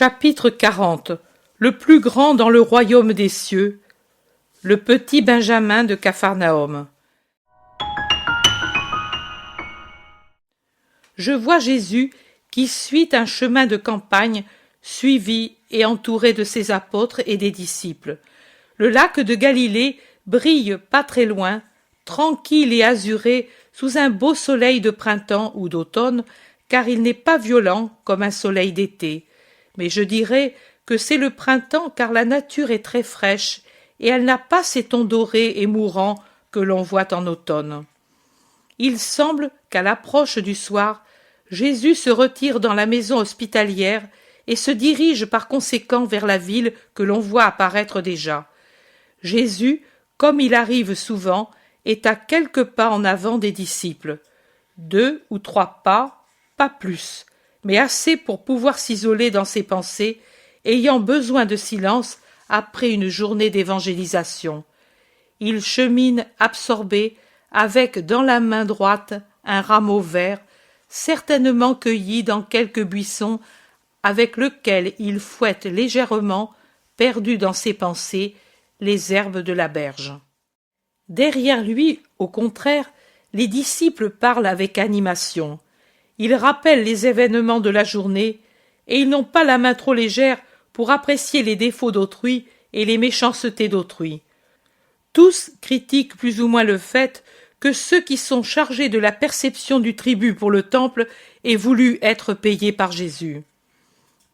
Chapitre 40. Le plus grand dans le royaume des cieux, le petit Benjamin de Capharnaüm. Je vois Jésus qui suit un chemin de campagne, suivi et entouré de ses apôtres et des disciples. Le lac de Galilée brille pas très loin, tranquille et azuré sous un beau soleil de printemps ou d'automne, car il n'est pas violent comme un soleil d'été. Mais je dirais que c'est le printemps car la nature est très fraîche et elle n'a pas ces tons dorés et mourants que l'on voit en automne. Il semble qu'à l'approche du soir, Jésus se retire dans la maison hospitalière et se dirige par conséquent vers la ville que l'on voit apparaître déjà. Jésus, comme il arrive souvent, est à quelques pas en avant des disciples. 2 ou 3 pas, pas plus, mais assez pour pouvoir s'isoler dans ses pensées, ayant besoin de silence après une journée d'évangélisation. Il chemine absorbé, avec dans la main droite un rameau vert, certainement cueilli dans quelque buisson, avec lequel il fouette légèrement, perdu dans ses pensées, les herbes de la berge. Derrière lui, au contraire, les disciples parlent avec animation. Ils rappellent les événements de la journée, et ils n'ont pas la main trop légère pour apprécier les défauts d'autrui et les méchancetés d'autrui. Tous critiquent plus ou moins le fait que ceux qui sont chargés de la perception du tribut pour le temple aient voulu être payés par Jésus.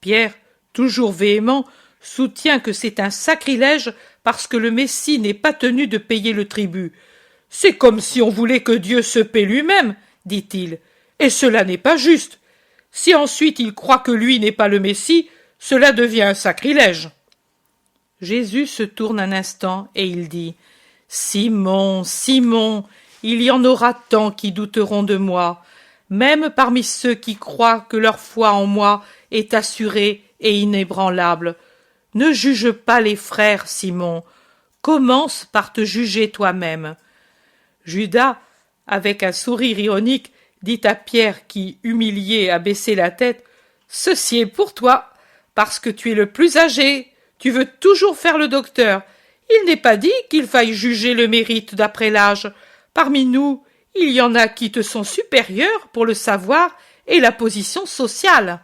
Pierre, toujours véhément, soutient que c'est un sacrilège parce que le Messie n'est pas tenu de payer le tribut. « C'est comme si on voulait que Dieu se paie lui-même, dit-il, et cela n'est pas juste. Si ensuite il croit que lui n'est pas le Messie, cela devient un sacrilège. » Jésus se tourne un instant et il dit « Simon, Simon, il y en aura tant qui douteront de moi, même parmi ceux qui croient que leur foi en moi est assurée et inébranlable. Ne juge pas les frères, Simon. Commence par te juger toi-même. » Judas, avec un sourire ironique, dit à Pierre qui, humilié, a baissé la tête, « Ceci est pour toi, parce que tu es le plus âgé. Tu veux toujours faire le docteur. Il n'est pas dit qu'il faille juger le mérite d'après l'âge. Parmi nous, il y en a qui te sont supérieurs pour le savoir et la position sociale. »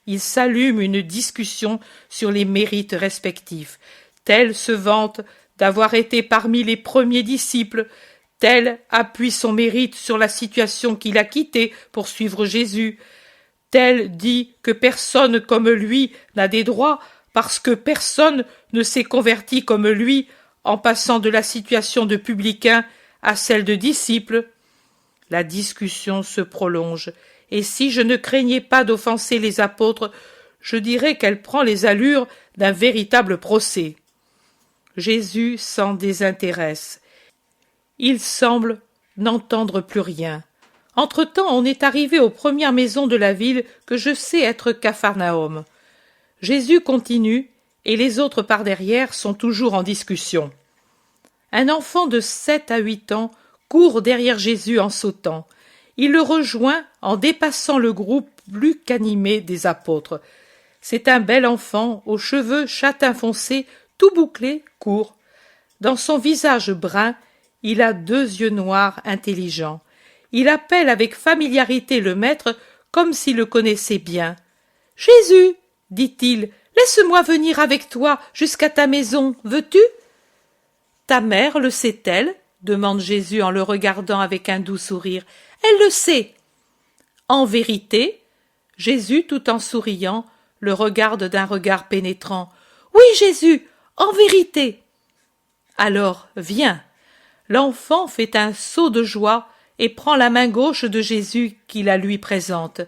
Il s'allume une discussion sur les mérites respectifs. Tel se vante d'avoir été parmi les premiers disciples, tel appuie son mérite sur la situation qu'il a quittée pour suivre Jésus, tel dit que personne comme lui n'a des droits parce que personne ne s'est converti comme lui en passant de la situation de publicain à celle de disciple. La discussion se prolonge, et si je ne craignais pas d'offenser les apôtres, je dirais qu'elle prend les allures d'un véritable procès. Jésus s'en désintéresse. Il semble n'entendre plus rien. Entre-temps, on est arrivé aux premières maisons de la ville que je sais être Capharnaüm. Jésus continue, et les autres par derrière sont toujours en discussion. Un enfant de 7 à 8 ans court derrière Jésus en sautant. Il le rejoint en dépassant le groupe plus qu'animé des apôtres. C'est un bel enfant aux cheveux châtain foncé, tout bouclé, court. Dans son visage brun, il a 2 yeux noirs intelligents. Il appelle avec familiarité le maître comme s'il le connaissait bien. « Jésus, dit-il, laisse-moi venir avec toi jusqu'à ta maison, veux-tu » ? « Ta mère le sait-elle » demande Jésus en le regardant avec un doux sourire. « Elle le sait. » En vérité, Jésus, tout en souriant, le regarde d'un regard pénétrant. « Oui, Jésus, en vérité. » Alors, viens. L'enfant fait un saut de joie et prend la main gauche de Jésus qui la lui présente.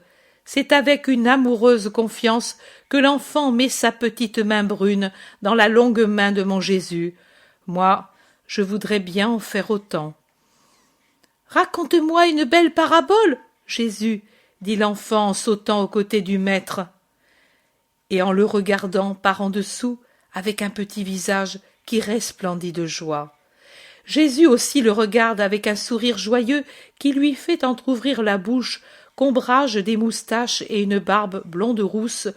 C'est avec une amoureuse confiance que l'enfant met sa petite main brune dans la longue main de mon Jésus. Moi, je voudrais bien en faire autant. « Raconte-moi une belle parabole, Jésus, » dit l'enfant en sautant aux côtés du maître. Et en le regardant par en dessous, avec un petit visage qui resplendit de joie. Jésus aussi le regarde avec un sourire joyeux qui lui fait entr'ouvrir la bouche, qu'ombrage des moustaches et une barbe blonde rousse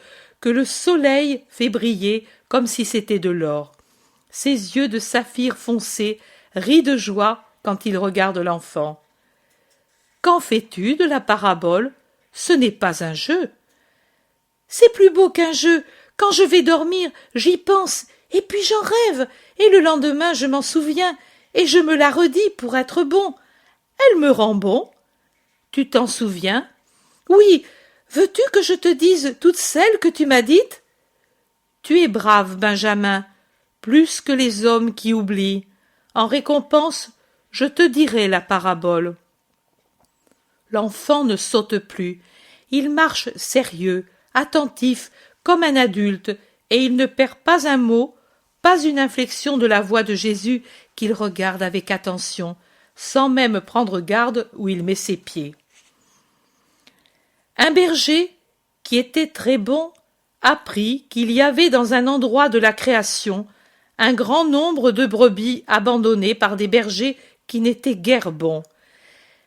que le soleil fait briller comme si c'était de l'or. Ses yeux de saphir foncé rient de joie quand il regarde l'enfant. « Qu'en fais-tu de la parabole ? Ce n'est pas un jeu. »« C'est plus beau qu'un jeu. Quand je vais dormir, j'y pense, et puis j'en rêve, et le lendemain je m'en souviens, et je me la redis pour être bon. Elle me rend bon. Tu t'en souviens ? Oui. Veux-tu que je te dise toutes celles que tu m'as dites ? Tu es brave, Benjamin, plus que les hommes qui oublient. En récompense, je te dirai la parabole. » L'enfant ne saute plus. Il marche sérieux, attentif, comme un adulte, et il ne perd pas un mot, pas une inflexion de la voix de Jésus qu'il regarde avec attention, sans même prendre garde où il met ses pieds. Un berger, qui était très bon, apprit qu'il y avait dans un endroit de la création un grand nombre de brebis abandonnées par des bergers qui n'étaient guère bons.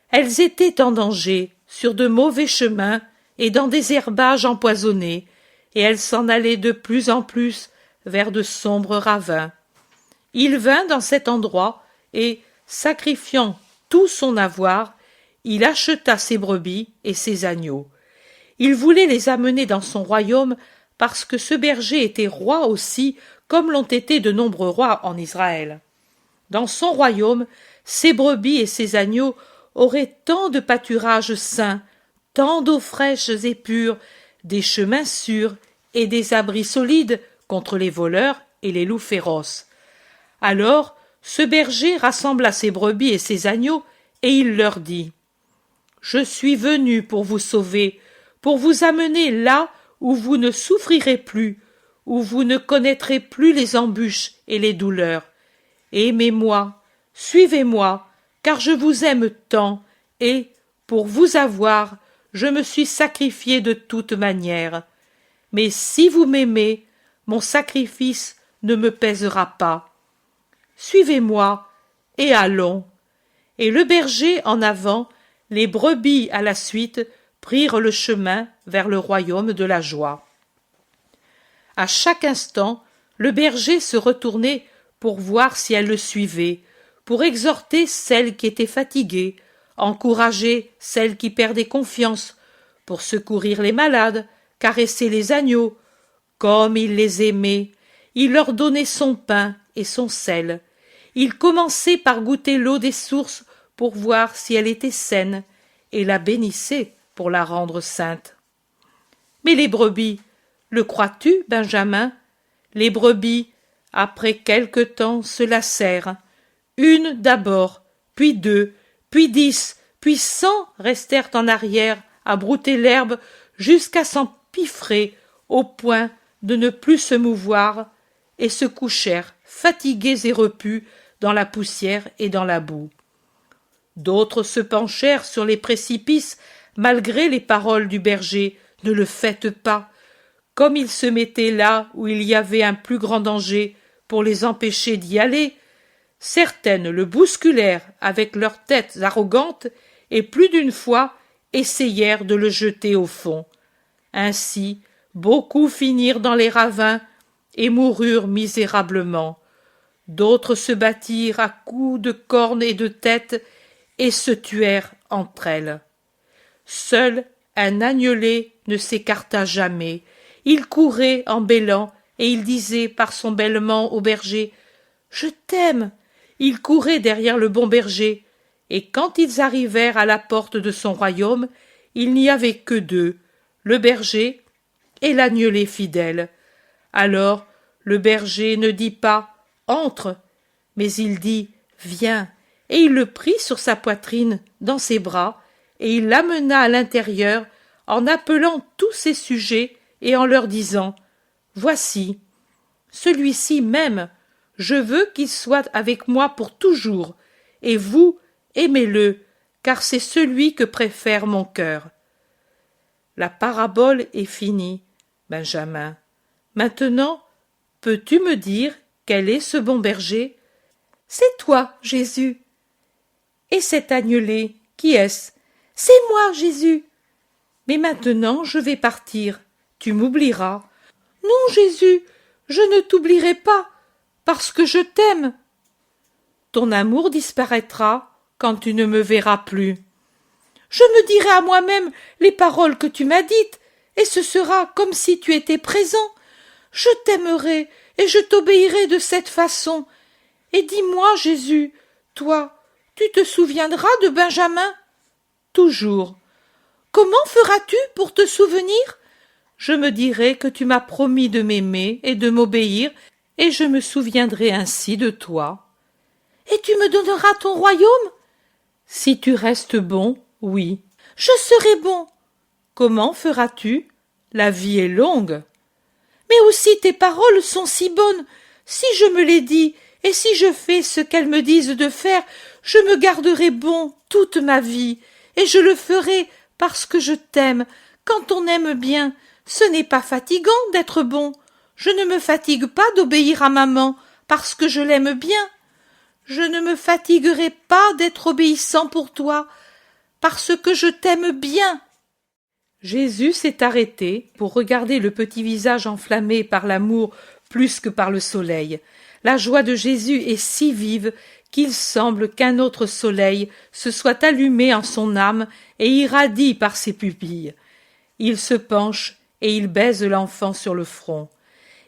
Elles étaient en danger, sur de mauvais chemins et dans des herbages empoisonnés, et elles s'en allaient de plus en plus vers de sombres ravins. Il vint dans cet endroit et, sacrifiant tout son avoir, il acheta ses brebis et ses agneaux. Il voulait les amener dans son royaume parce que ce berger était roi aussi, comme l'ont été de nombreux rois en Israël. Dans son royaume, ses brebis et ses agneaux auraient tant de pâturages sains, tant d'eaux fraîches et pures, des chemins sûrs et des abris solides contre les voleurs et les loups féroces. Alors, ce berger rassembla ses brebis et ses agneaux, et il leur dit : « Je suis venu pour vous sauver, pour vous amener là où vous ne souffrirez plus, où vous ne connaîtrez plus les embûches et les douleurs. Aimez-moi, suivez-moi, car je vous aime tant, et, pour vous avoir, je me suis sacrifié de toute manière. Mais si vous m'aimez, mon sacrifice ne me pèsera pas. Suivez-moi, et allons. » Et le berger en avant, les brebis à la suite, prirent le chemin vers le royaume de la joie. À chaque instant, le berger se retournait pour voir si elles le suivaient, pour exhorter celles qui étaient fatiguées, encourager celles qui perdaient confiance, pour secourir les malades, caresser les agneaux. Comme il les aimait, il leur donnait son pain et son sel. Il commençait par goûter l'eau des sources pour voir si elle était saine, et la bénissait pour la rendre sainte. Mais les brebis, le crois-tu, Benjamin ? Les brebis, après quelque temps, se lassèrent. Une d'abord, puis 2, puis 10, puis 100 restèrent en arrière à brouter l'herbe jusqu'à s'empiffrer au point de ne plus se mouvoir, et se couchèrent, fatigués et repus, dans la poussière et dans la boue. D'autres se penchèrent sur les précipices, malgré les paroles du berger : « Ne le faites pas !» Comme ils se mettaient là où il y avait un plus grand danger pour les empêcher d'y aller, certaines le bousculèrent avec leurs têtes arrogantes et plus d'une fois essayèrent de le jeter au fond. Ainsi, beaucoup finirent dans les ravins et moururent misérablement. D'autres se battirent à coups de cornes et de tête et se tuèrent entre elles. Seul un agnelet ne s'écarta jamais. Il courait en bêlant et il disait par son bêlement au berger : « Je t'aime !» Il courait derrière le bon berger, et quand ils arrivèrent à la porte de son royaume, il n'y avait que 2, le berger et l'agnelet fidèle. Alors le berger ne dit pas : « Entre !» mais il dit : « Viens !» et il le prit sur sa poitrine, dans ses bras, et il l'amena à l'intérieur, en appelant tous ses sujets et en leur disant : « Voici, celui-ci même, je veux qu'il soit avec moi pour toujours, et vous, aimez-le, car c'est celui que préfère mon cœur. » La parabole est finie, Benjamin. Maintenant, peux-tu me dire quel est ce bon berger ? C'est toi, Jésus. Et cet agnelet, qui est-ce ? C'est moi, Jésus. Mais maintenant je vais partir, tu m'oublieras. Non, Jésus, je ne t'oublierai pas, parce que je t'aime. Ton amour disparaîtra quand tu ne me verras plus. Je me dirai à moi-même les paroles que tu m'as dites, et ce sera comme si tu étais présent. Je t'aimerai et je t'obéirai de cette façon. Et dis-moi, Jésus, toi, tu te souviendras de Benjamin? Toujours. Comment feras-tu pour te souvenir? Je me dirai que tu m'as promis de m'aimer et de m'obéir, et je me souviendrai ainsi de toi. Et tu me donneras ton royaume? Si tu restes bon, oui. Je serai bon. Comment feras-tu? La vie est longue. Mais aussi tes paroles sont si bonnes. Si je me les dis, et si je fais ce qu'elles me disent de faire, je me garderai bon toute ma vie, et je le ferai parce que je t'aime. Quand on aime bien, ce n'est pas fatigant d'être bon. Je ne me fatigue pas d'obéir à maman, parce que je l'aime bien. Je ne me fatiguerai pas d'être obéissant pour toi, parce que je t'aime bien. Jésus s'est arrêté pour regarder le petit visage enflammé par l'amour plus que par le soleil. La joie de Jésus est si vive qu'il semble qu'un autre soleil se soit allumé en son âme et irradie par ses pupilles. Il se penche et il baise l'enfant sur le front.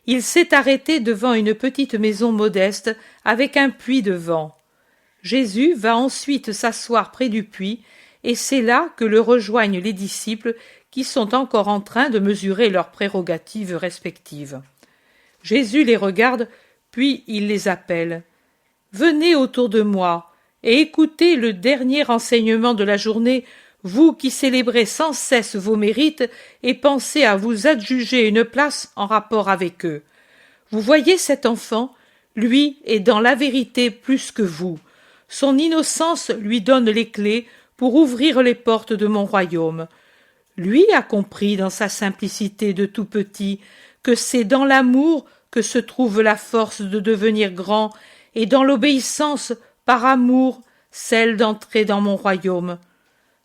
Il s'est arrêté devant une petite maison modeste avec un puits devant. Jésus va ensuite s'asseoir près du puits, et c'est là que le rejoignent les disciples qui sont encore en train de mesurer leurs prérogatives respectives. Jésus les regarde, puis il les appelle. « Venez autour de moi et écoutez le dernier enseignement de la journée, vous qui célébrez sans cesse vos mérites et pensez à vous adjuger une place en rapport avec eux. Vous voyez cet enfant, lui est dans la vérité plus que vous. Son innocence lui donne les clés pour ouvrir les portes de mon royaume. Lui a compris dans sa simplicité de tout petit que c'est dans l'amour que se trouve la force de devenir grand et dans l'obéissance par amour celle d'entrer dans mon royaume.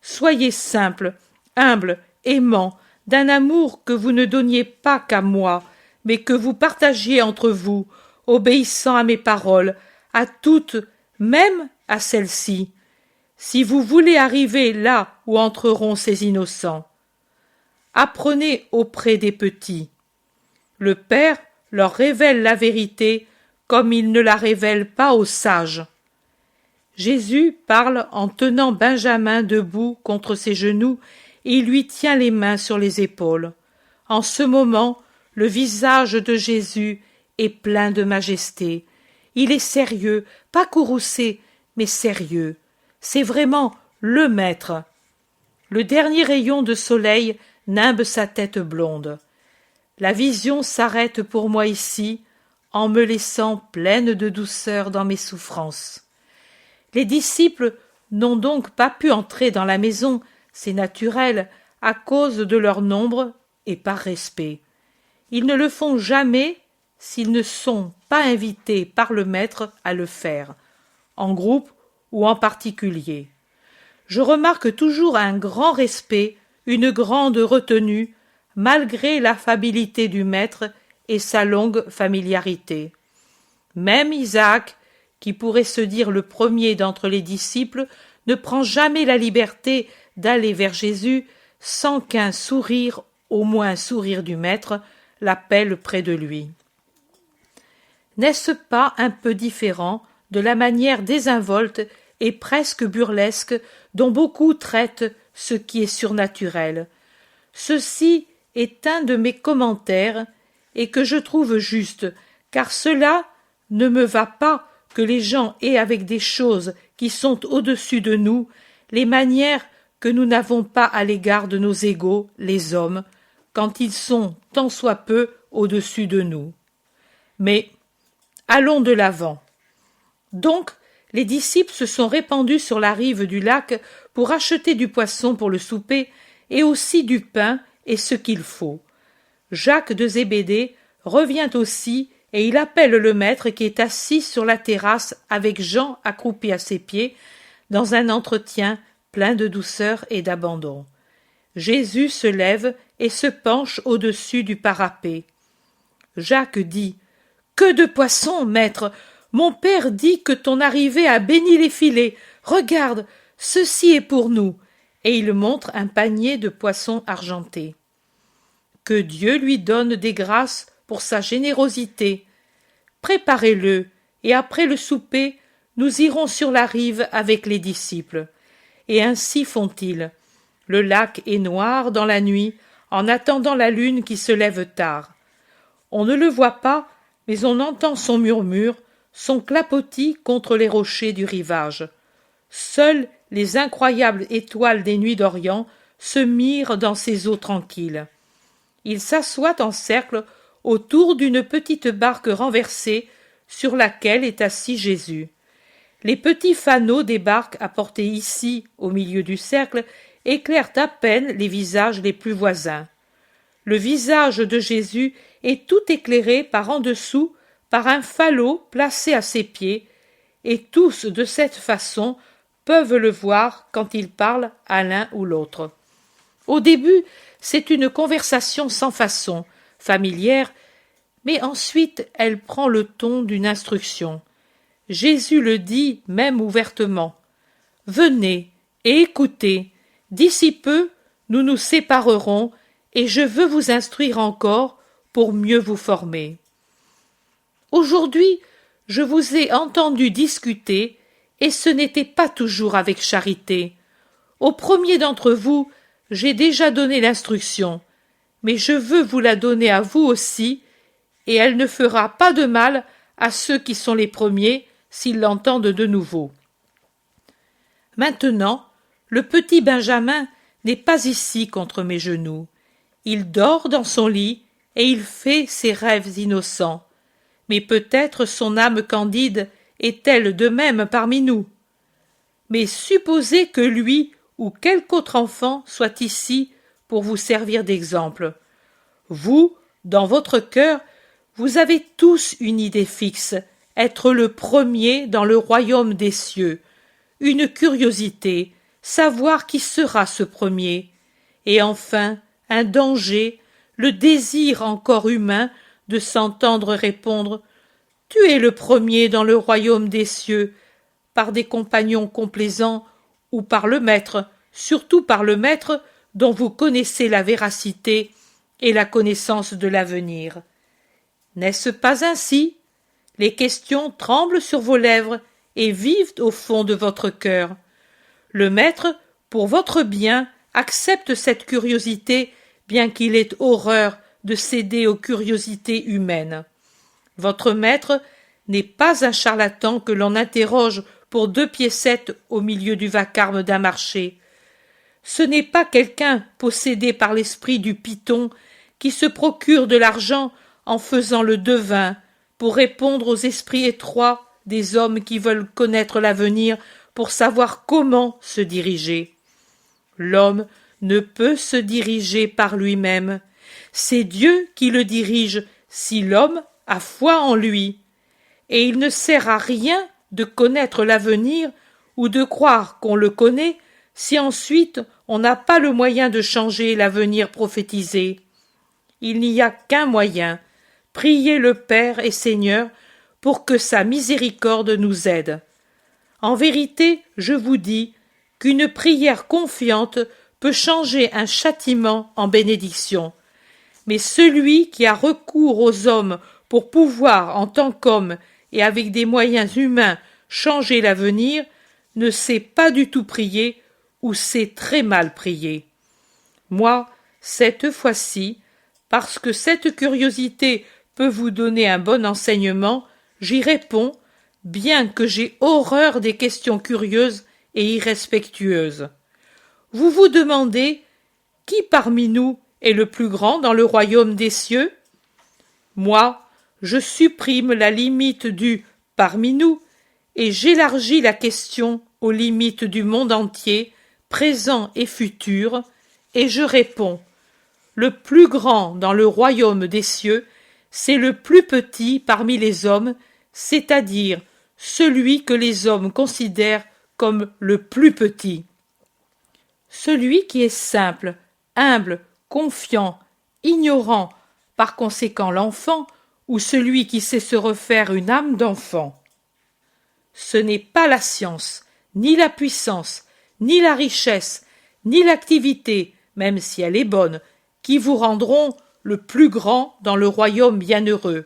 Soyez simple, humble, aimant, d'un amour que vous ne donniez pas qu'à moi, mais que vous partagiez entre vous, obéissant à mes paroles, à toutes, même à celle-ci, si vous voulez arriver là où entreront ces innocents. Apprenez auprès des petits. Le Père leur révèle la vérité comme il ne la révèle pas aux sages. Jésus parle en tenant Benjamin debout contre ses genoux et il lui tient les mains sur les épaules. En ce moment, le visage de Jésus est plein de majesté. Il est sérieux, pas courroucé, mais sérieux. C'est vraiment le maître. Le dernier rayon de soleil nimbe sa tête blonde. La vision s'arrête pour moi ici, en me laissant pleine de douceur dans mes souffrances. Les disciples n'ont donc pas pu entrer dans la maison, c'est naturel, à cause de leur nombre et par respect. Ils ne le font jamais s'ils ne sont pas invités par le maître à le faire, en groupe ou en particulier. Je remarque toujours un grand respect, une grande retenue, malgré l'affabilité du maître et sa longue familiarité. Même Isaac, qui pourrait se dire le premier d'entre les disciples, ne prend jamais la liberté d'aller vers Jésus sans qu'un sourire, au moins un sourire du maître, l'appelle près de lui. N'est-ce pas un peu différent de la manière désinvolte et presque burlesque dont beaucoup traitent ce qui est surnaturel? Ceci est un de mes commentaires et que je trouve juste, car cela ne me va pas que les gens aient avec des choses qui sont au-dessus de nous les manières que nous n'avons pas à l'égard de nos égaux, les hommes, quand ils sont tant soit peu au-dessus de nous. Mais allons de l'avant. Donc, les disciples se sont répandus sur la rive du lac pour acheter du poisson pour le souper et aussi du pain et ce qu'il faut. Jacques de Zébédée revient aussi et il appelle le maître qui est assis sur la terrasse avec Jean accroupi à ses pieds dans un entretien plein de douceur et d'abandon. Jésus se lève et se penche au-dessus du parapet. Jacques dit « Que de poissons, maître! Mon père dit que ton arrivée a béni les filets. Regarde, ceci est pour nous. » Et il montre un panier de poissons argentés. Que Dieu lui donne des grâces pour sa générosité. Préparez-le, et après le souper, nous irons sur la rive avec les disciples. Et ainsi font-ils. Le lac est noir dans la nuit, en attendant la lune qui se lève tard. On ne le voit pas, mais on entend son murmure, son clapotis contre les rochers du rivage. Seules les incroyables étoiles des nuits d'Orient se mirent dans ces eaux tranquilles. Ils s'assoient en cercle autour d'une petite barque renversée sur laquelle est assis Jésus. Les petits fanaux des barques apportés ici au milieu du cercle éclairent à peine les visages les plus voisins. Le visage de Jésus est tout éclairé par en dessous par un falot placé à ses pieds, et tous de cette façon peuvent le voir quand il parle à l'un ou l'autre. Au début, c'est une conversation sans façon, familière, mais ensuite elle prend le ton d'une instruction. Jésus le dit même ouvertement. « Venez et écoutez, d'ici peu nous nous séparerons et je veux vous instruire encore pour mieux vous former. » Aujourd'hui, je vous ai entendu discuter et ce n'était pas toujours avec charité. Au premier d'entre vous, j'ai déjà donné l'instruction, mais je veux vous la donner à vous aussi, et elle ne fera pas de mal à ceux qui sont les premiers s'ils l'entendent de nouveau. Maintenant, le petit Benjamin n'est pas ici contre mes genoux. Il dort dans son lit et il fait ses rêves innocents. Mais peut-être son âme candide est-elle de même parmi nous. Mais supposez que lui ou quelque autre enfant soit ici pour vous servir d'exemple. Vous, dans votre cœur, vous avez tous une idée fixe, être le premier dans le royaume des cieux, une curiosité, savoir qui sera ce premier, et enfin un danger, le désir encore humain de s'entendre répondre « Tu es le premier dans le royaume des cieux » par des compagnons complaisants ou par le maître, surtout par le maître dont vous connaissez la véracité et la connaissance de l'avenir. N'est-ce pas ainsi? Les questions tremblent sur vos lèvres et vivent au fond de votre cœur. Le maître, pour votre bien, accepte cette curiosité, bien qu'il ait horreur de céder aux curiosités humaines. Votre maître n'est pas un charlatan que l'on interroge pour 2 piécettes au milieu du vacarme d'un marché. Ce n'est pas quelqu'un possédé par l'esprit du python qui se procure de l'argent en faisant le devin pour répondre aux esprits étroits des hommes qui veulent connaître l'avenir pour savoir comment se diriger. L'homme ne peut se diriger par lui-même. C'est Dieu qui le dirige si l'homme a foi en lui. Et il ne sert à rien de connaître l'avenir ou de croire qu'on le connaît si ensuite on n'a pas le moyen de changer l'avenir prophétisé. Il n'y a qu'un moyen, prier le Père et Seigneur pour que sa miséricorde nous aide. En vérité, je vous dis qu'une prière confiante peut changer un châtiment en bénédiction. Mais celui qui a recours aux hommes pour pouvoir, en tant qu'homme et avec des moyens humains, changer l'avenir, ne sait pas du tout prier ou sait très mal prier. Moi, cette fois-ci, parce que cette curiosité peut vous donner un bon enseignement, j'y réponds, bien que j'ai horreur des questions curieuses et irrespectueuses. Vous vous demandez qui parmi nous est le plus grand dans le royaume des cieux? Moi, je supprime la limite du « parmi nous » et j'élargis la question aux limites du monde entier, présent et futur, et je réponds « Le plus grand dans le royaume des cieux, c'est le plus petit parmi les hommes, c'est-à-dire celui que les hommes considèrent comme le plus petit. » Celui qui est simple, humble, confiant, ignorant, par conséquent l'enfant, ou celui qui sait se refaire une âme d'enfant. Ce n'est pas la science, ni la puissance, ni la richesse, ni l'activité, même si elle est bonne, qui vous rendront le plus grand dans le royaume bienheureux,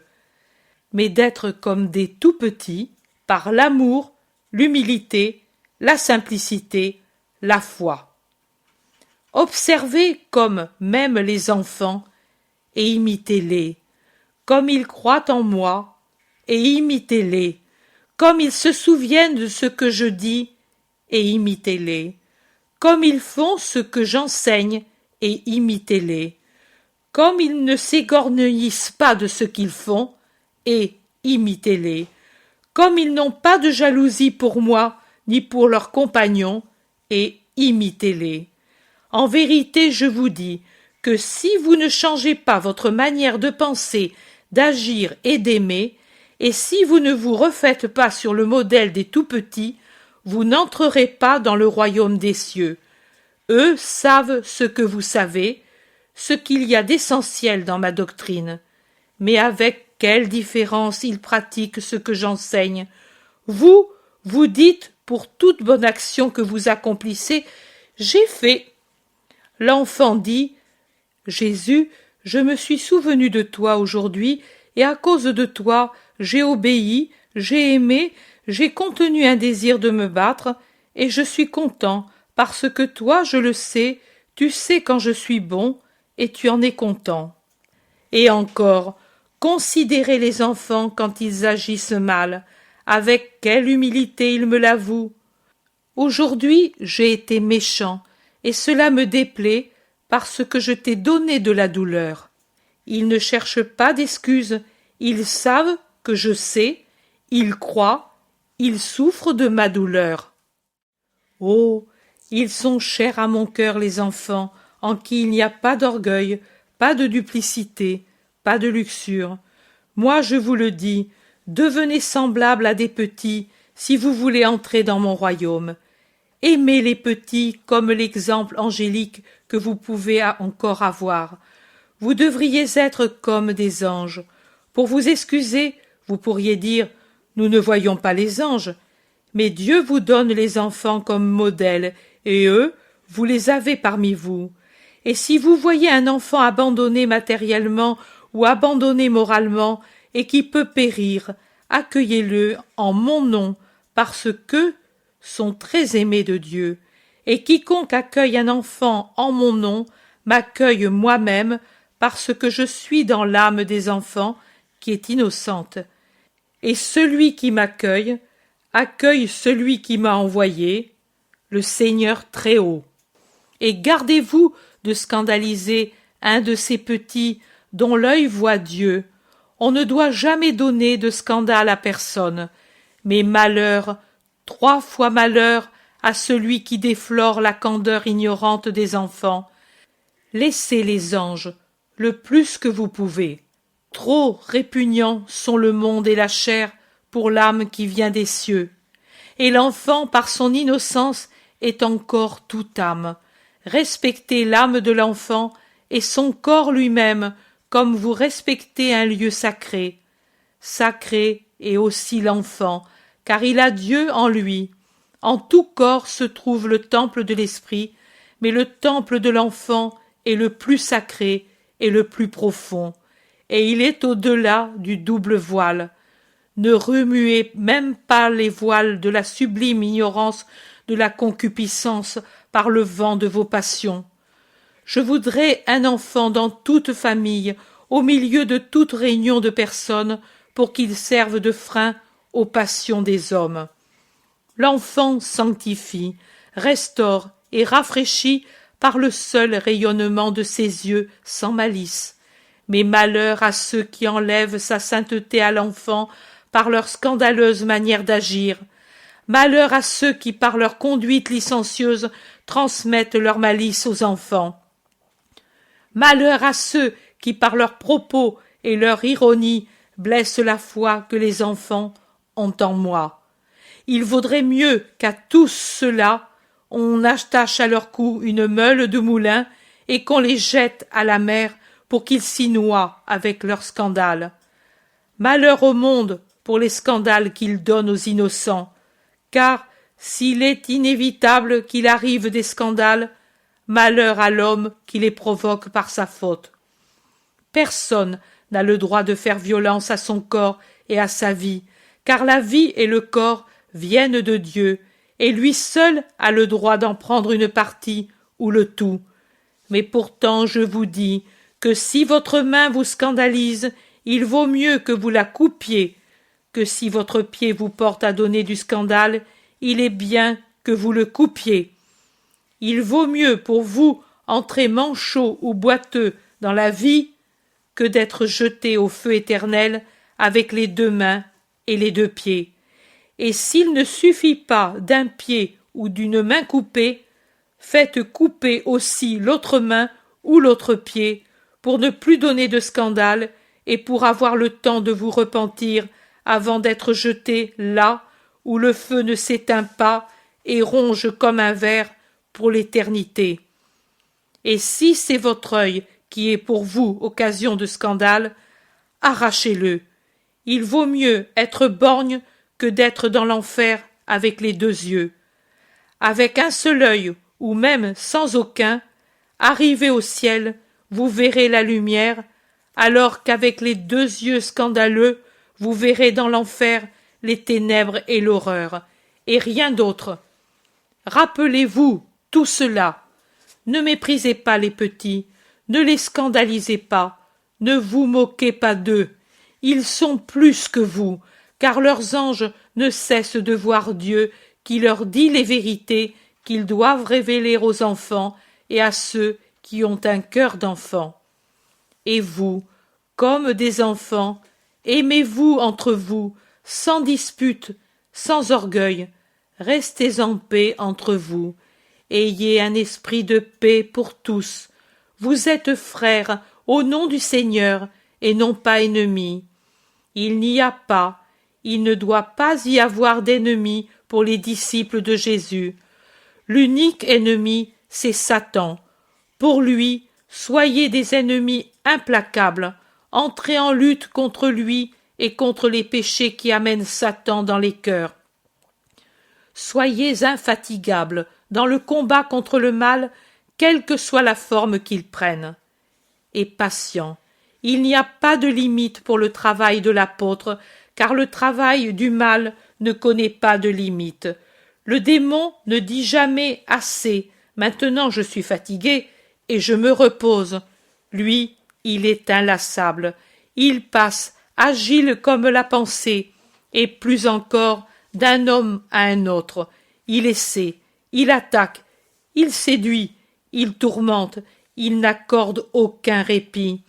mais d'être comme des tout-petits, par l'amour, l'humilité, la simplicité, la foi. Observez comme m'aiment les enfants, et imitez-les, comme ils croient en moi, et imitez-les, comme ils se souviennent de ce que je dis, et imitez-les, comme ils font ce que j'enseigne, et imitez-les, comme ils ne s'égorgueillissent pas de ce qu'ils font, et imitez-les, comme ils n'ont pas de jalousie pour moi, ni pour leurs compagnons, et imitez-les. En vérité, je vous dis que si vous ne changez pas votre manière de penser, d'agir et d'aimer, et si vous ne vous refaites pas sur le modèle des tout-petits, vous n'entrerez pas dans le royaume des cieux. Eux savent ce que vous savez, ce qu'il y a d'essentiel dans ma doctrine. Mais avec quelle différence ils pratiquent ce que j'enseigne. Vous, vous dites, pour toute bonne action que vous accomplissez, j'ai fait. L'enfant dit, Jésus, je me suis souvenu de toi aujourd'hui, et à cause de toi, j'ai obéi, j'ai aimé, j'ai contenu un désir de me battre, et je suis content, parce que toi, je le sais, tu sais quand je suis bon, et tu en es content. Et encore, considérez les enfants quand ils agissent mal, avec quelle humilité ils me l'avouent. Aujourd'hui, j'ai été méchant, et cela me déplaît, parce que je t'ai donné de la douleur. Ils ne cherchent pas d'excuses, ils savent que je sais, ils croient, ils souffrent de ma douleur. Oh, ils sont chers à mon cœur les enfants, en qui il n'y a pas d'orgueil, pas de duplicité, pas de luxure. Moi, je vous le dis, devenez semblables à des petits, si vous voulez entrer dans mon royaume. Aimez les petits comme l'exemple angélique que vous pouvez encore avoir. Vous devriez être comme des anges. Pour vous excuser, vous pourriez dire « Nous ne voyons pas les anges ». Mais Dieu vous donne les enfants comme modèle, et eux, vous les avez parmi vous. Et si vous voyez un enfant abandonné matériellement ou abandonné moralement, et qui peut périr, accueillez-le en mon nom, parce qu'eux sont très aimés de Dieu. Et quiconque accueille un enfant en mon nom, m'accueille moi-même, parce que je suis dans l'âme des enfants, qui est innocente. Et celui qui m'accueille, accueille celui qui m'a envoyé, le Seigneur Très-Haut. Et gardez-vous de scandaliser un de ces petits dont l'œil voit Dieu. On ne doit jamais donner de scandale à personne. Mais malheur, 3 fois malheur à celui qui déflore la candeur ignorante des enfants. Laissez les anges, le plus que vous pouvez. Trop répugnants sont le monde et la chair pour l'âme qui vient des cieux. Et l'enfant, par son innocence, est encore toute âme. Respectez l'âme de l'enfant et son corps lui-même, comme vous respectez un lieu sacré. Sacré est aussi l'enfant, car il a Dieu en lui. En tout corps se trouve le temple de l'esprit, mais le temple de l'enfant est le plus sacré et le plus profond, et il est au-delà du double voile. Ne remuez même pas les voiles de la sublime ignorance de la concupiscence par le vent de vos passions. Je voudrais un enfant dans toute famille, au milieu de toute réunion de personnes, pour qu'il serve de frein aux passions des hommes. L'enfant sanctifie, restaure et rafraîchit par le seul rayonnement de ses yeux sans malice. Mais malheur à ceux qui enlèvent sa sainteté à l'enfant par leur scandaleuse manière d'agir. Malheur à ceux qui, par leur conduite licencieuse, transmettent leur malice aux enfants. Malheur à ceux qui, par leurs propos et leur ironie, blessent la foi que les enfants ont en moi. Il vaudrait mieux qu'à tous ceux-là, on attache à leur cou une meule de moulin et qu'on les jette à la mer pour qu'ils s'y noient avec leur scandale. Malheur au monde pour les scandales qu'il donne aux innocents, car s'il est inévitable qu'il arrive des scandales, malheur à l'homme qui les provoque par sa faute. Personne n'a le droit de faire violence à son corps et à sa vie, car la vie et le corps viennent de Dieu, et lui seul a le droit d'en prendre une partie ou le tout. Mais pourtant je vous dis que si votre main vous scandalise, il vaut mieux que vous la coupiez, que si votre pied vous porte à donner du scandale, il est bien que vous le coupiez. Il vaut mieux pour vous entrer manchot ou boiteux dans la vie que d'être jeté au feu éternel avec les 2 mains et les 2 pieds. Et s'il ne suffit pas d'un pied ou d'une main coupée, faites couper aussi l'autre main ou l'autre pied, pour ne plus donner de scandale et pour avoir le temps de vous repentir avant d'être jeté là où le feu ne s'éteint pas et ronge comme un ver pour l'éternité. Et si c'est votre œil qui est pour vous occasion de scandale, arrachez-le. Il vaut mieux être borgne que d'être dans l'enfer avec les 2 yeux. Avec un seul œil, ou même sans aucun, arrivé au ciel, vous verrez la lumière, alors qu'avec les 2 yeux scandaleux, vous verrez dans l'enfer les ténèbres et l'horreur, et rien d'autre. Rappelez-vous tout cela. Ne méprisez pas les petits, ne les scandalisez pas, ne vous moquez pas d'eux. Ils sont plus que vous, car leurs anges ne cessent de voir Dieu qui leur dit les vérités qu'ils doivent révéler aux enfants et à ceux qui ont un cœur d'enfant. Et vous, comme des enfants, aimez-vous entre vous, sans dispute, sans orgueil, restez en paix entre vous, ayez un esprit de paix pour tous. Vous êtes frères au nom du Seigneur et non pas ennemis. Il n'y a pas, il ne doit pas y avoir d'ennemis pour les disciples de Jésus. L'unique ennemi, c'est Satan. Pour lui, soyez des ennemis implacables, entrez en lutte contre lui et contre les péchés qui amènent Satan dans les cœurs. Soyez infatigables dans le combat contre le mal, quelle que soit la forme qu'il prenne. Et patients. Il n'y a pas de limite pour le travail de l'apôtre, car le travail du mal ne connaît pas de limite. Le démon ne dit jamais assez. Maintenant je suis fatigué et je me repose. Lui, il est inlassable. Il passe, agile comme la pensée, et plus encore d'un homme à un autre. Il essaie, il attaque, il séduit, il tourmente, il n'accorde aucun répit.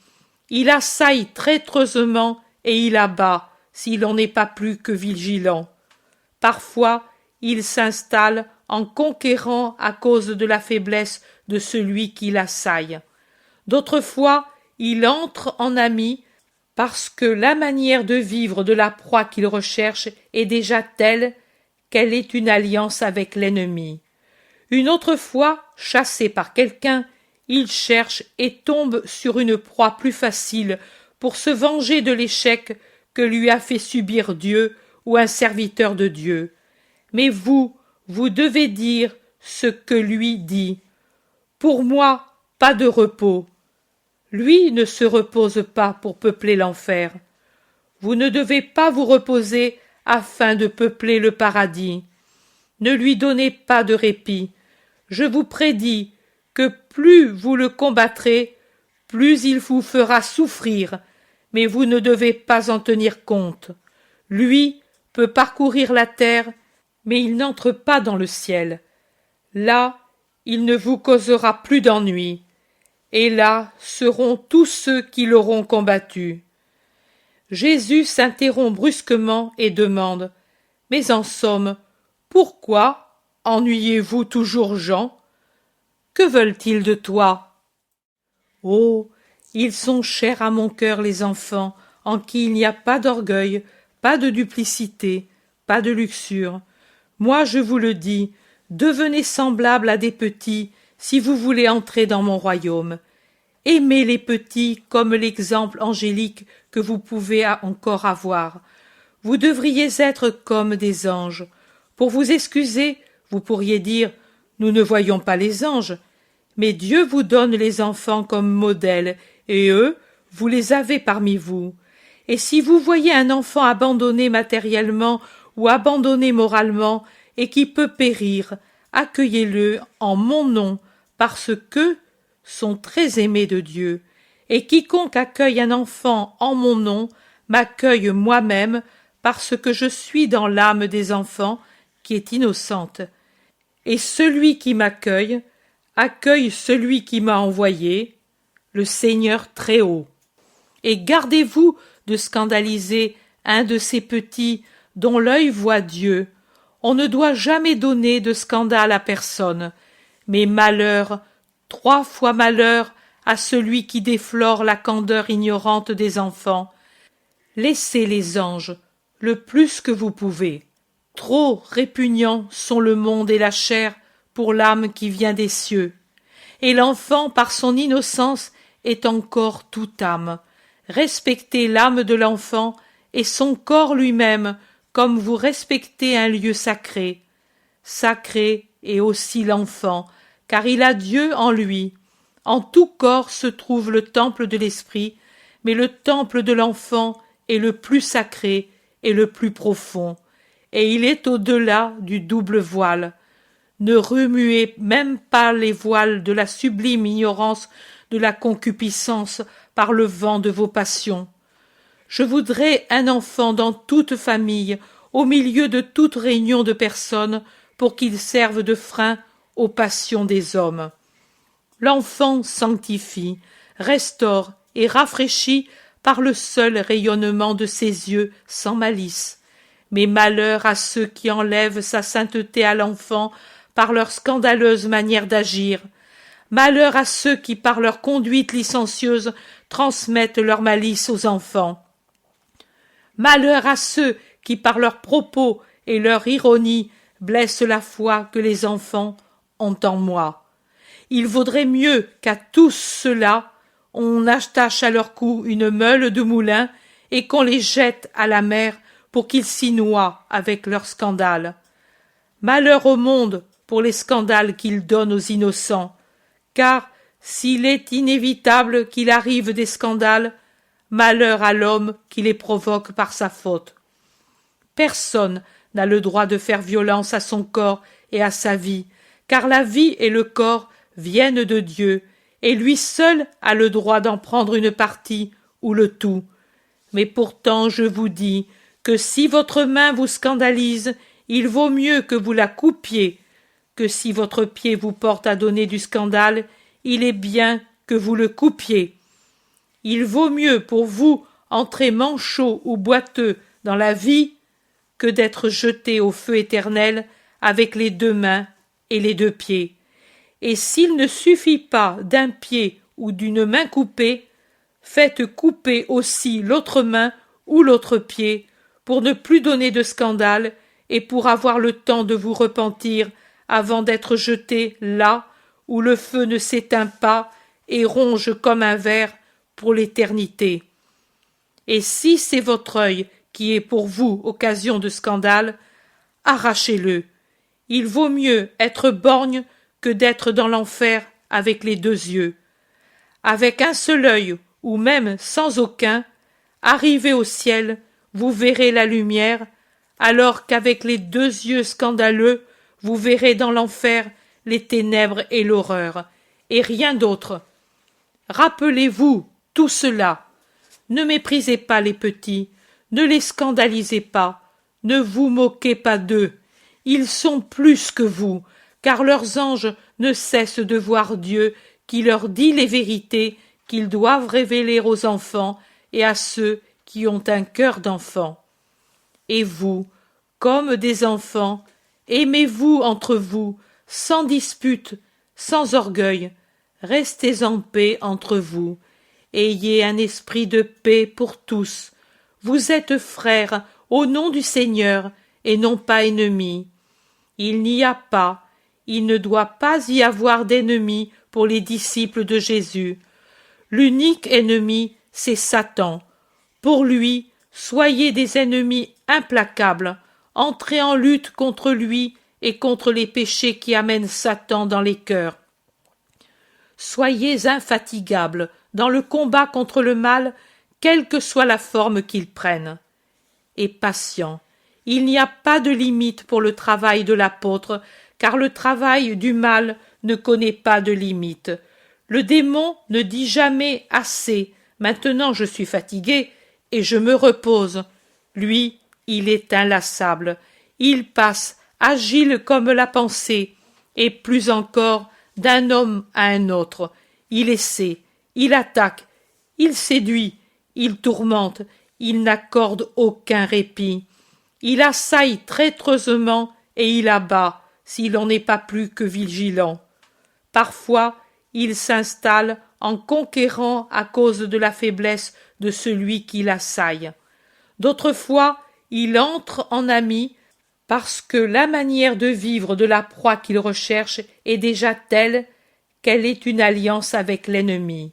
Il assaille traîtreusement et il abat, si l'on n'est pas plus que vigilant. Parfois, il s'installe en conquérant à cause de la faiblesse de celui qui l'assaille. D'autres fois, il entre en ami parce que la manière de vivre de la proie qu'il recherche est déjà telle qu'elle est une alliance avec l'ennemi. Une autre fois, chassé par quelqu'un, il cherche et tombe sur une proie plus facile pour se venger de l'échec que lui a fait subir Dieu ou un serviteur de Dieu. Mais vous devez dire ce que lui dit. Pour moi, pas de repos. Lui ne se repose pas pour peupler l'enfer. Vous ne devez pas vous reposer afin de peupler le paradis. Ne lui donnez pas de répit. Je vous prédis que plus vous le combattrez, plus il vous fera souffrir, mais vous ne devez pas en tenir compte. Lui peut parcourir la terre, mais il n'entre pas dans le ciel. Là, il ne vous causera plus d'ennui, et là seront tous ceux qui l'auront combattu. Jésus s'interrompt brusquement et demande « Mais en somme, pourquoi ennuyez-vous toujours Jean ? Que veulent-ils de toi ?» Oh, ils sont chers à mon cœur les enfants, en qui il n'y a pas d'orgueil, pas de duplicité, pas de luxure. Moi je vous le dis, devenez semblables à des petits, si vous voulez entrer dans mon royaume. Aimez les petits comme l'exemple angélique que vous pouvez encore avoir. Vous devriez être comme des anges. Pour vous excuser, vous pourriez dire « Nous ne voyons pas les anges ». Mais Dieu vous donne les enfants comme modèles, et eux, vous les avez parmi vous. Et si vous voyez un enfant abandonné matériellement ou abandonné moralement et qui peut périr, accueillez-le en mon nom, parce qu'eux sont très aimés de Dieu. Et quiconque accueille un enfant en mon nom m'accueille moi-même, parce que je suis dans l'âme des enfants qui est innocente. Et celui qui m'accueille accueille celui qui m'a envoyé, le Seigneur Très-Haut. Et gardez-vous de scandaliser un de ces petits dont l'œil voit Dieu. On ne doit jamais donner de scandale à personne, mais malheur, 3 fois malheur à celui qui déflore la candeur ignorante des enfants. Laissez les anges le plus que vous pouvez. Trop répugnants sont le monde et la chair pour l'âme qui vient des cieux. Et l'enfant, par son innocence, est encore toute âme. Respectez l'âme de l'enfant et son corps lui-même, comme vous respectez un lieu sacré. Sacré est aussi l'enfant, car il a Dieu en lui. En tout corps se trouve le temple de l'esprit, mais le temple de l'enfant est le plus sacré et le plus profond, et il est au-delà du double voile. Ne remuez même pas les voiles de la sublime ignorance de la concupiscence par le vent de vos passions. Je voudrais un enfant dans toute famille, au milieu de toute réunion de personnes, pour qu'il serve de frein aux passions des hommes. L'enfant sanctifie, restaure et rafraîchit par le seul rayonnement de ses yeux sans malice. Mais malheur à ceux qui enlèvent sa sainteté à l'enfant par leur scandaleuse manière d'agir. Malheur à ceux qui, par leur conduite licencieuse, transmettent leur malice aux enfants. Malheur à ceux qui, par leurs propos et leur ironie, blessent la foi que les enfants ont en moi. Il vaudrait mieux qu'à tous ceux-là, on attache à leur cou une meule de moulin et qu'on les jette à la mer pour qu'ils s'y noient avec leurs scandales. Malheur au monde pour les scandales qu'il donne aux innocents, car s'il est inévitable qu'il arrive des scandales, malheur à l'homme qui les provoque par sa faute. Personne n'a le droit de faire violence à son corps et à sa vie, car la vie et le corps viennent de Dieu, et lui seul a le droit d'en prendre une partie ou le tout. Mais pourtant je vous dis que si votre main vous scandalise, il vaut mieux que vous la coupiez, que si votre pied vous porte à donner du scandale, il est bien que vous le coupiez. Il vaut mieux pour vous entrer manchot ou boiteux dans la vie que d'être jeté au feu éternel avec les 2 mains et les 2 pieds. Et s'il ne suffit pas d'un pied ou d'une main coupée, faites couper aussi l'autre main ou l'autre pied pour ne plus donner de scandale et pour avoir le temps de vous repentir avant d'être jeté là où le feu ne s'éteint pas et ronge comme un ver pour l'éternité. Et si c'est votre œil qui est pour vous occasion de scandale, arrachez-le. Il vaut mieux être borgne que d'être dans l'enfer avec les 2 yeux. Avec un seul œil, ou même sans aucun, arrivé au ciel, vous verrez la lumière, alors qu'avec les 2 yeux scandaleux, vous verrez dans l'enfer les ténèbres et l'horreur, et rien d'autre. Rappelez-vous tout cela. Ne méprisez pas les petits, ne les scandalisez pas, ne vous moquez pas d'eux. Ils sont plus que vous, car leurs anges ne cessent de voir Dieu qui leur dit les vérités qu'ils doivent révéler aux enfants et à ceux qui ont un cœur d'enfant. Et vous, comme des enfants, aimez-vous entre vous, sans dispute, sans orgueil, restez en paix entre vous, ayez un esprit de paix pour tous. Vous êtes frères au nom du Seigneur et non pas ennemis. Il n'y a pas, il ne doit pas y avoir d'ennemis pour les disciples de Jésus. L'unique ennemi, c'est Satan. Pour lui, soyez des ennemis implacables, entrez en lutte contre lui et contre les péchés qui amènent Satan dans les cœurs. Soyez infatigables dans le combat contre le mal, quelle que soit la forme qu'il prenne. Et patient. Il n'y a pas de limite pour le travail de l'apôtre, car le travail du mal ne connaît pas de limite. Le démon ne dit jamais assez. Maintenant je suis fatigué et je me repose. Lui, il est inlassable. Il passe, agile comme la pensée, et plus encore d'un homme à un autre. Il essaie, il attaque, il séduit, il tourmente, il n'accorde aucun répit. Il assaille traîtreusement et il abat, si l'on n'est pas plus que vigilant. Parfois, il s'installe en conquérant à cause de la faiblesse de celui qui l'assaille. D'autres fois, il entre en ami parce que la manière de vivre de la proie qu'il recherche est déjà telle qu'elle est une alliance avec l'ennemi.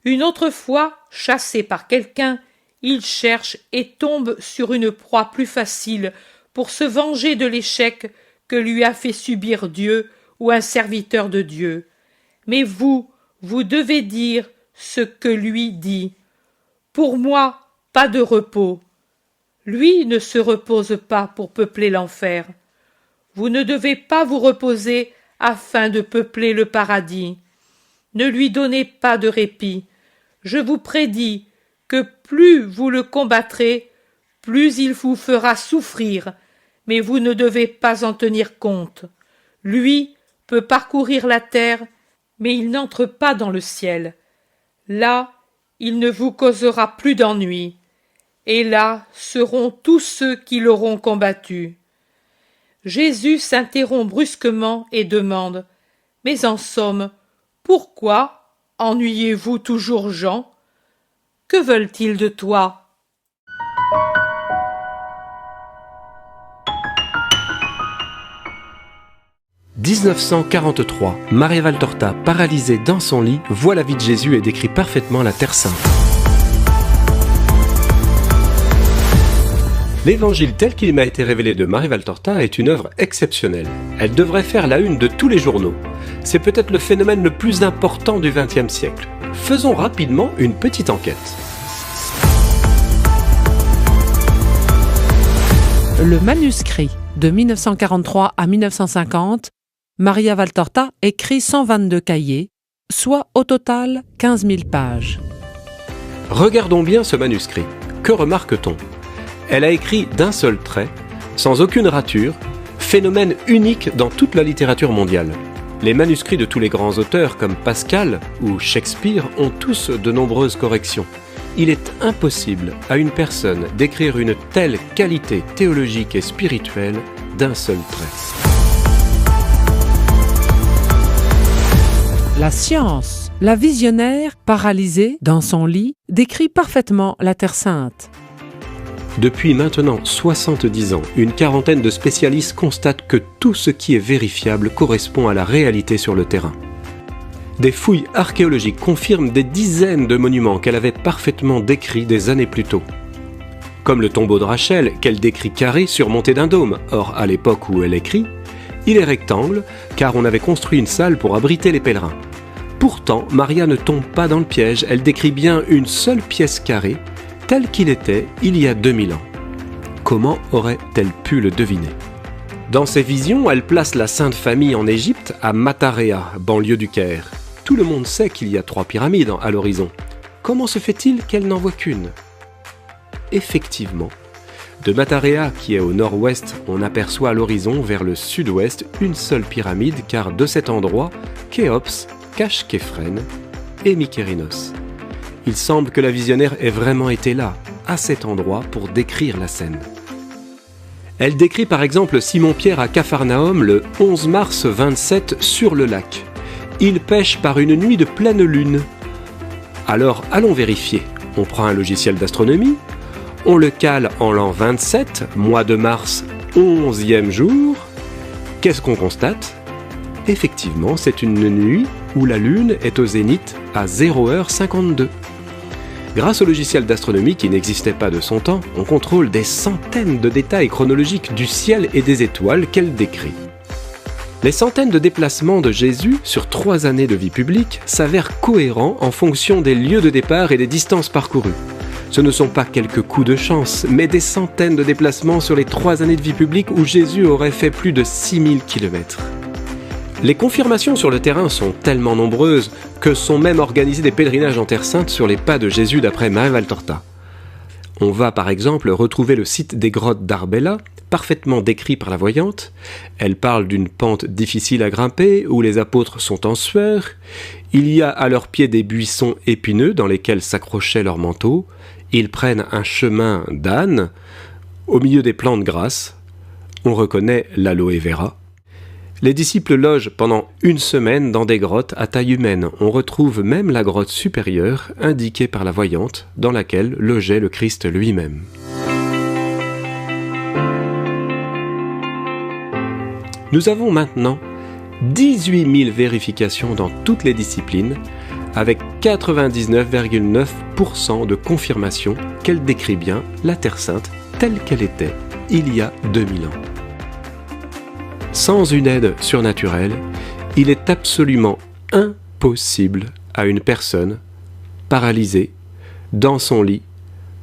Une autre fois, chassé par quelqu'un, il cherche et tombe sur une proie plus facile pour se venger de l'échec que lui a fait subir Dieu ou un serviteur de Dieu. Mais vous devez dire ce que lui dit. Pour moi, pas de repos. Lui ne se repose pas pour peupler l'enfer. Vous ne devez pas vous reposer afin de peupler le paradis. Ne lui donnez pas de répit. Je vous prédis que plus vous le combattrez, plus il vous fera souffrir, mais vous ne devez pas en tenir compte. Lui peut parcourir la terre, mais il n'entre pas dans le ciel. Là, il ne vous causera plus d'ennui, et là seront tous ceux qui l'auront combattu. Jésus s'interrompt brusquement et demande « Mais en somme, pourquoi ennuyez-vous toujours Jean ? Que veulent-ils de toi ?» « 1943, Maria Valtorta, paralysée dans son lit, voit la vie de Jésus et décrit parfaitement la Terre Sainte. L'évangile tel qu'il m'a été révélé de Maria Valtorta est une œuvre exceptionnelle. Elle devrait faire la une de tous les journaux. C'est peut-être le phénomène le plus important du XXe siècle. Faisons rapidement une petite enquête. Le manuscrit de 1943 à 1950, Maria Valtorta écrit 122 cahiers, soit au total 15 000 pages. Regardons bien ce manuscrit. Que remarque-t-on ? Elle a écrit d'un seul trait, sans aucune rature, phénomène unique dans toute la littérature mondiale. Les manuscrits de tous les grands auteurs comme Pascal ou Shakespeare ont tous de nombreuses corrections. Il est impossible à une personne d'écrire une telle qualité théologique et spirituelle d'un seul trait. La science, la visionnaire, paralysée dans son lit, décrit parfaitement la Terre Sainte. Depuis maintenant 70 ans, une quarantaine de spécialistes constatent que tout ce qui est vérifiable correspond à la réalité sur le terrain. Des fouilles archéologiques confirment des dizaines de monuments qu'elle avait parfaitement décrits des années plus tôt. Comme le tombeau de Rachel, qu'elle décrit carré surmonté d'un dôme. Or, à l'époque où elle écrit, il est rectangle, car on avait construit une salle pour abriter les pèlerins. Pourtant, Maria ne tombe pas dans le piège, elle décrit bien une seule pièce carrée, tel qu'il était il y a 2000 ans. Comment aurait-elle pu le deviner ? Dans ses visions, elle place la Sainte Famille en Égypte, à Matarea, banlieue du Caire. Tout le monde sait qu'il y a 3 pyramides à l'horizon. Comment se fait-il qu'elle n'en voit qu'une ? Effectivement, de Matarea, qui est au nord-ouest, on aperçoit à l'horizon, vers le sud-ouest, une seule pyramide, car de cet endroit, Khéops cache Képhrène et Mykérinos. Il semble que la visionnaire ait vraiment été là, à cet endroit, pour décrire la scène. Elle décrit par exemple Simon-Pierre à Capharnaüm le 11 mars 27 sur le lac. Il pêche par une nuit de pleine lune. Alors allons vérifier. On prend un logiciel d'astronomie, on le cale en l'an 27, mois de mars, 11e jour. Qu'est-ce qu'on constate ? Effectivement, c'est une nuit où la Lune est au zénith à 0h52. Grâce au logiciel d'astronomie qui n'existait pas de son temps, on contrôle des centaines de détails chronologiques du ciel et des étoiles qu'elle décrit. Les centaines de déplacements de Jésus sur 3 années de vie publique s'avèrent cohérents en fonction des lieux de départ et des distances parcourues. Ce ne sont pas quelques coups de chance, mais des centaines de déplacements sur les 3 années de vie publique où Jésus aurait fait plus de 6000 km. Les confirmations sur le terrain sont tellement nombreuses que sont même organisés des pèlerinages en Terre Sainte sur les pas de Jésus d'après Maria Valtorta. On va par exemple retrouver le site des grottes d'Arbela, parfaitement décrit par la voyante. Elle parle d'une pente difficile à grimper où les apôtres sont en sueur. Il y a à leurs pieds des buissons épineux dans lesquels s'accrochaient leurs manteaux. Ils prennent un chemin d'âne. Au milieu des plantes grasses, on reconnaît l'aloe vera. Les disciples logent pendant 1 semaine dans des grottes à taille humaine. On retrouve même la grotte supérieure, indiquée par la voyante, dans laquelle logeait le Christ lui-même. Nous avons maintenant 18 000 vérifications dans toutes les disciplines, avec 99,9% de confirmation qu'elle décrit bien la Terre Sainte telle qu'elle était il y a 2000 ans. Sans une aide surnaturelle, il est absolument impossible à une personne paralysée, dans son lit,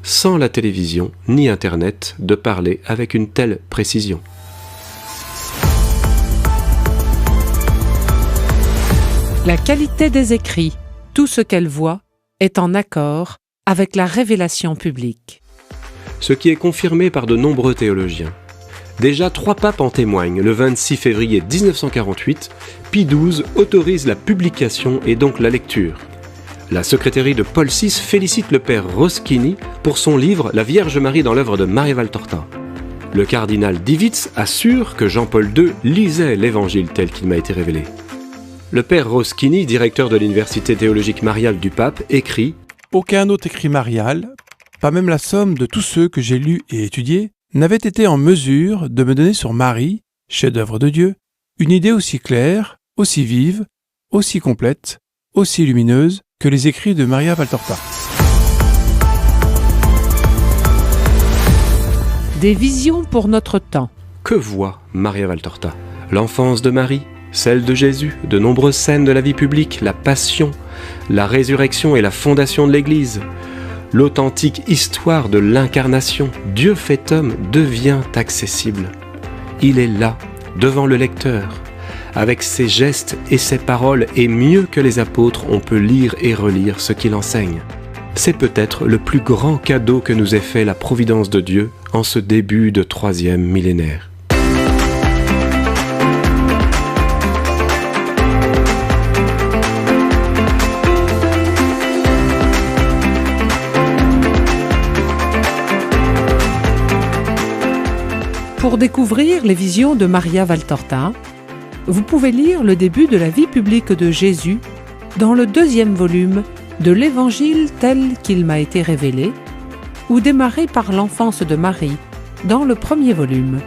sans la télévision ni Internet, de parler avec une telle précision. La qualité des écrits, tout ce qu'elle voit, est en accord avec la révélation publique. Ce qui est confirmé par de nombreux théologiens. Déjà 3 papes en témoignent. Le 26 février 1948, Pie XII autorise la publication et donc la lecture. La secrétaire de Paul VI félicite le père Roschini pour son livre « La Vierge Marie dans l'œuvre de Maria Valtorta ». Le cardinal Divitz assure que Jean-Paul II lisait l'évangile tel qu'il m'a été révélé. Le père Roschini, directeur de l'université théologique mariale du pape, écrit « Aucun autre écrit marial, pas même la somme de tous ceux que j'ai lus et étudiés, n'avait été en mesure de me donner sur Marie, chef-d'œuvre de Dieu, une idée aussi claire, aussi vive, aussi complète, aussi lumineuse que les écrits de Maria Valtorta. » Des visions pour notre temps. Que voit Maria Valtorta? L'enfance de Marie, celle de Jésus, de nombreuses scènes de la vie publique, la passion, la résurrection et la fondation de l'Église. L'authentique histoire de l'incarnation, Dieu fait homme, devient accessible. Il est là, devant le lecteur. Avec ses gestes et ses paroles, et mieux que les apôtres, on peut lire et relire ce qu'il enseigne. C'est peut-être le plus grand cadeau que nous ait fait la providence de Dieu en ce début de 3e millénaire. Pour découvrir les visions de Maria Valtorta, vous pouvez lire le début de la vie publique de Jésus dans le 2e volume de l'Évangile tel qu'il m'a été révélé, ou démarrer par l'enfance de Marie dans le 1er volume.